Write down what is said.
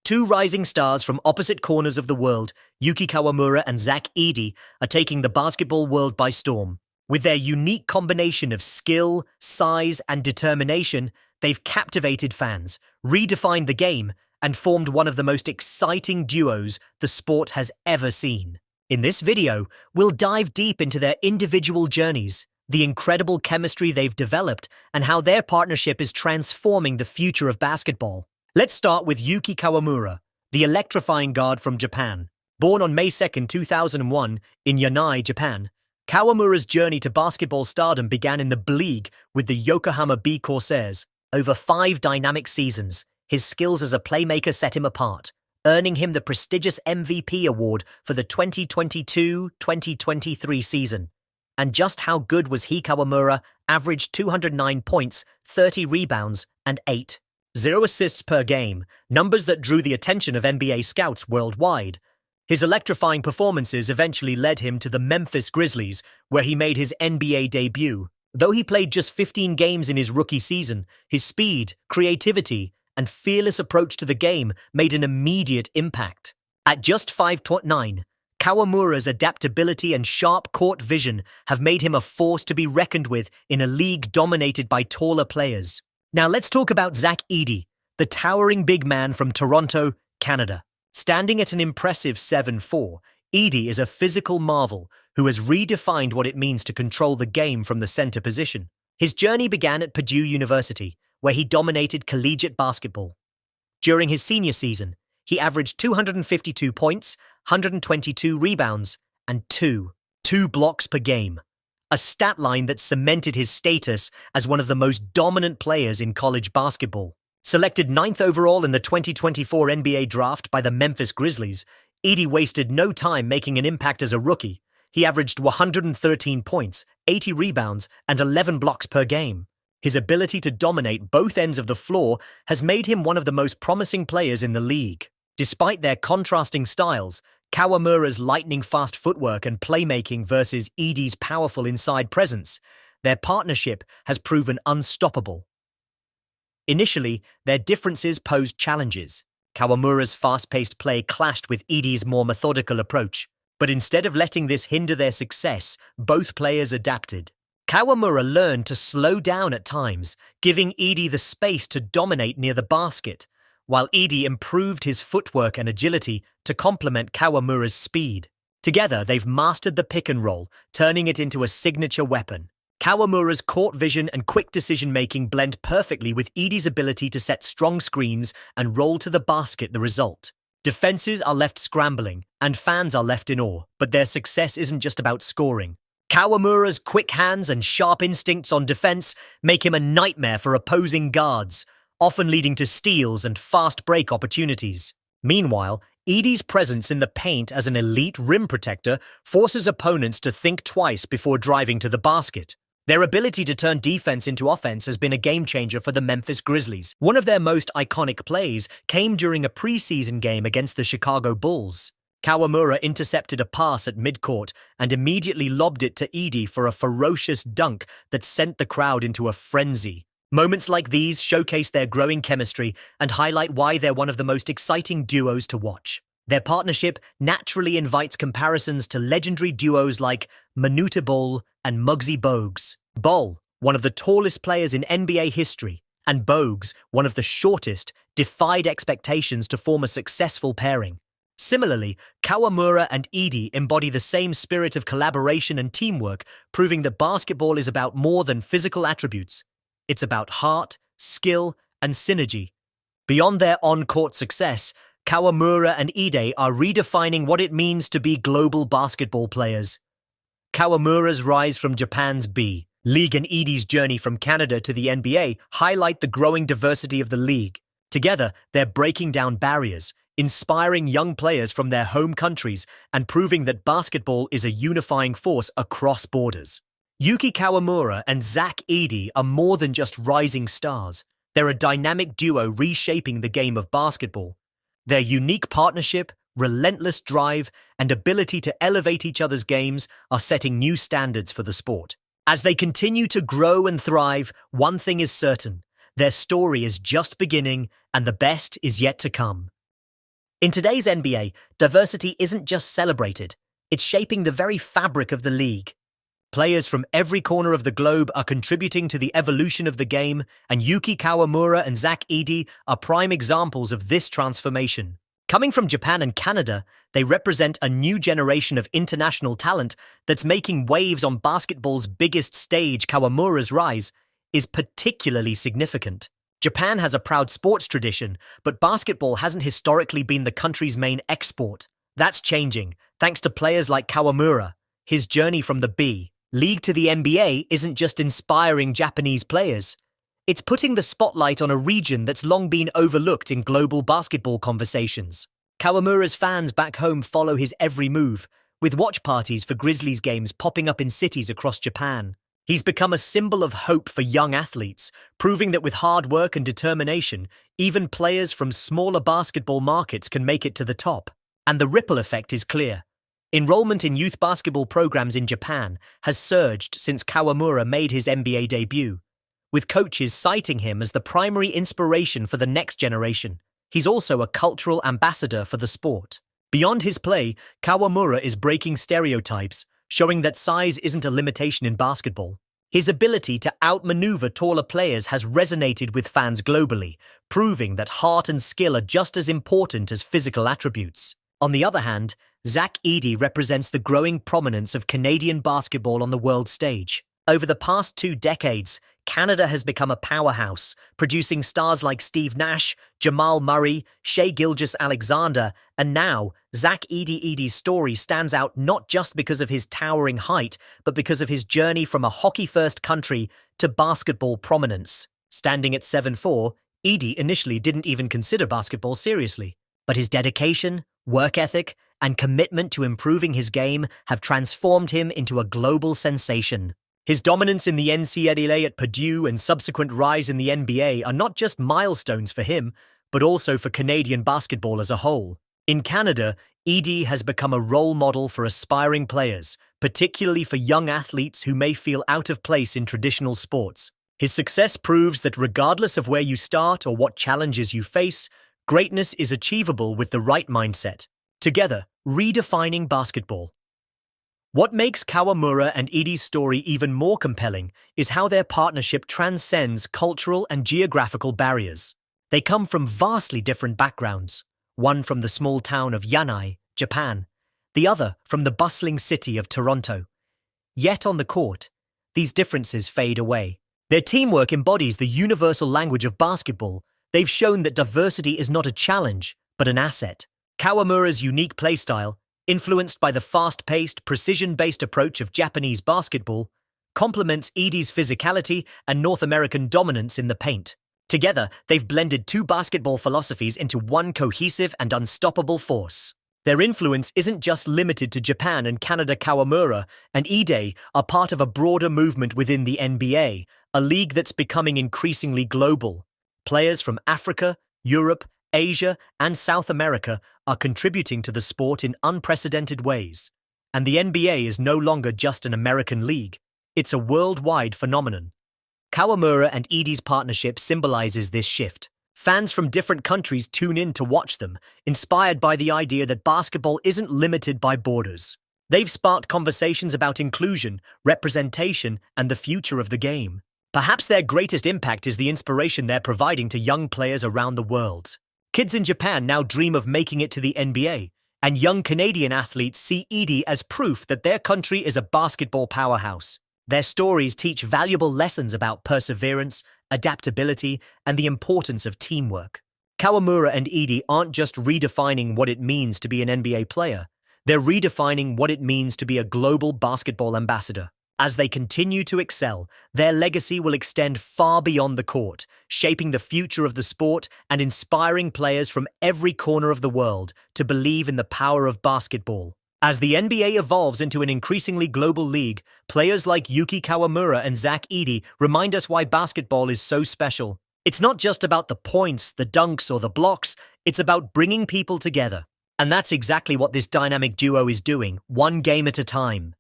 Two rising stars from opposite corners of the world, Yuki Kawamura and Edey, are taking the basketball world by storm. With their unique combination of skill, size, and determination, they've captivated fans, redefined the game, and formed one of the most exciting duos the sport has ever seen. In this video, we'll dive deep into their individual journeys, the incredible chemistry they've developed, and how their partnership is transforming the future of basketball. Let's start with Yuki Kawamura, the electrifying guard from Japan. Born on May 2, 2001, in Yanai, Japan, Kawamura's journey to basketball stardom began in the B.League with the Yokohama B Corsairs. Over 5 dynamic seasons, his skills as a playmaker set him apart, earning him the prestigious MVP award for the 2022-2023 season. And just how good was he? Kawamura averaged 209 points, 30 rebounds, and 8.0 assists per game, numbers that drew the attention of NBA scouts worldwide. His electrifying performances eventually led him to the Memphis Grizzlies, where he made his NBA debut. Though he played just 15 games in his rookie season, his speed, creativity, and fearless approach to the game made an immediate impact. At just 5'9", Kawamura's adaptability and sharp court vision have made him a force to be reckoned with in a league dominated by taller players. Now let's talk about Edey, the towering big man from Toronto, Canada. Standing at an impressive 7'4", Edey is a physical marvel who has redefined what it means to control the game from the center position. His journey began at Purdue University, where he dominated collegiate basketball. During his senior season, he averaged 252 points, 122 rebounds, and 2 blocks per game, a stat line that cemented his status as one of the most dominant players in college basketball. Selected 9th overall in the 2024 NBA draft by the Memphis Grizzlies, Edey wasted no time making an impact as a rookie. He averaged 113 points, 80 rebounds, and 11 blocks per game. His ability to dominate both ends of the floor has made him one of the most promising players in the league. Despite their contrasting styles, Kawamura's lightning-fast footwork and playmaking versus Edey's powerful inside presence, their partnership has proven unstoppable. Initially, their differences posed challenges. Kawamura's fast-paced play clashed with Edey's more methodical approach. But instead of letting this hinder their success, both players adapted. Kawamura learned to slow down at times, giving Edey the space to dominate near the basket, while Edey improved his footwork and agility to complement Kawamura's speed. Together, they've mastered the pick and roll, turning it into a signature weapon. Kawamura's court vision and quick decision-making blend perfectly with Edey's ability to set strong screens and roll to the basket. The result: defenses are left scrambling, and fans are left in awe, but their success isn't just about scoring. Kawamura's quick hands and sharp instincts on defense make him a nightmare for opposing guards, often leading to steals and fast break opportunities. Meanwhile, Edey's presence in the paint as an elite rim protector forces opponents to think twice before driving to the basket. Their ability to turn defense into offense has been a game-changer for the Memphis Grizzlies. One of their most iconic plays came during a preseason game against the Chicago Bulls. Kawamura intercepted a pass at midcourt and immediately lobbed it to Edey for a ferocious dunk that sent the crowd into a frenzy. Moments like these showcase their growing chemistry and highlight why they're one of the most exciting duos to watch. Their partnership naturally invites comparisons to legendary duos like Manute Bol and Muggsy Bogues. Bol, one of the tallest players in NBA history, and Bogues, one of the shortest, defied expectations to form a successful pairing. Similarly, Kawamura and Edey embody the same spirit of collaboration and teamwork, proving that basketball is about more than physical attributes. It's about heart, skill, and synergy. Beyond their on-court success, Kawamura and Edey are redefining what it means to be global basketball players. Kawamura's rise from Japan's B.League and Edey's journey from Canada to the NBA highlight the growing diversity of the league. Together, they're breaking down barriers, inspiring young players from their home countries, and proving that basketball is a unifying force across borders. Yuki Kawamura and Edey are more than just rising stars. They're a dynamic duo reshaping the game of basketball. Their unique partnership, relentless drive, and ability to elevate each other's games are setting new standards for the sport. As they continue to grow and thrive, one thing is certain: their story is just beginning, and the best is yet to come. In today's NBA, diversity isn't just celebrated, it's shaping the very fabric of the league. Players from every corner of the globe are contributing to the evolution of the game, and Yuki Kawamura and Edey are prime examples of this transformation. Coming from Japan and Canada, they represent a new generation of international talent that's making waves on basketball's biggest stage. Kawamura's rise is particularly significant. Japan has a proud sports tradition, but basketball hasn't historically been the country's main export. That's changing, thanks to players like Kawamura. His journey from the B.League to the NBA isn't just inspiring Japanese players. It's putting the spotlight on a region that's long been overlooked in global basketball conversations. Kawamura's fans back home follow his every move, with watch parties for Grizzlies games popping up in cities across Japan. He's become a symbol of hope for young athletes, proving that with hard work and determination, even players from smaller basketball markets can make it to the top. And the ripple effect is clear. Enrollment in youth basketball programs in Japan has surged since Kawamura made his NBA debut, with coaches citing him as the primary inspiration for the next generation. He's also a cultural ambassador for the sport. Beyond his play, Kawamura is breaking stereotypes, showing that size isn't a limitation in basketball. His ability to outmaneuver taller players has resonated with fans globally, proving that heart and skill are just as important as physical attributes. On the other hand, Edey represents the growing prominence of Canadian basketball on the world stage. Over the past 2 decades, Canada has become a powerhouse, producing stars like Steve Nash, Jamal Murray, Shai Gilgeous-Alexander, and now Edey's story stands out not just because of his towering height, but because of his journey from a hockey-first country to basketball prominence. Standing at 7'4", Edey initially didn't even consider basketball seriously, but his dedication, work ethic, and commitment to improving his game have transformed him into a global sensation. His dominance in the NCAA at Purdue and subsequent rise in the NBA are not just milestones for him, but also for Canadian basketball as a whole. In Canada, Edey has become a role model for aspiring players, particularly for young athletes who may feel out of place in traditional sports. His success proves that regardless of where you start or what challenges you face, greatness is achievable with the right mindset. Together, redefining basketball. What makes Kawamura and Edey's story even more compelling is how their partnership transcends cultural and geographical barriers. They come from vastly different backgrounds, one from the small town of Yanai, Japan, the other from the bustling city of Toronto. Yet on the court, these differences fade away. Their teamwork embodies the universal language of basketball. They've shown that diversity is not a challenge, but an asset. Kawamura's unique playstyle, influenced by the fast-paced, precision-based approach of Japanese basketball, complements Edey's physicality and North American dominance in the paint. Together, they've blended 2 basketball philosophies into one cohesive and unstoppable force. Their influence isn't just limited to Japan and Canada. Kawamura and Edey are part of a broader movement within the NBA, a league that's becoming increasingly global. Players from Africa, Europe, Asia, and South America are contributing to the sport in unprecedented ways. And the NBA is no longer just an American league, it's a worldwide phenomenon. Kawamura and Edey's partnership symbolizes this shift. Fans from different countries tune in to watch them, inspired by the idea that basketball isn't limited by borders. They've sparked conversations about inclusion, representation, and the future of the game. Perhaps their greatest impact is the inspiration they're providing to young players around the world. Kids in Japan now dream of making it to the NBA, and young Canadian athletes see Edey as proof that their country is a basketball powerhouse. Their stories teach valuable lessons about perseverance, adaptability, and the importance of teamwork. Kawamura and Edey aren't just redefining what it means to be an NBA player, they're redefining what it means to be a global basketball ambassador. As they continue to excel, their legacy will extend far beyond the court, shaping the future of the sport and inspiring players from every corner of the world to believe in the power of basketball. As the NBA evolves into an increasingly global league, players like Yuki Kawamura and Edey remind us why basketball is so special. It's not just about the points, the dunks, or the blocks, it's about bringing people together. And that's exactly what this dynamic duo is doing, one game at a time.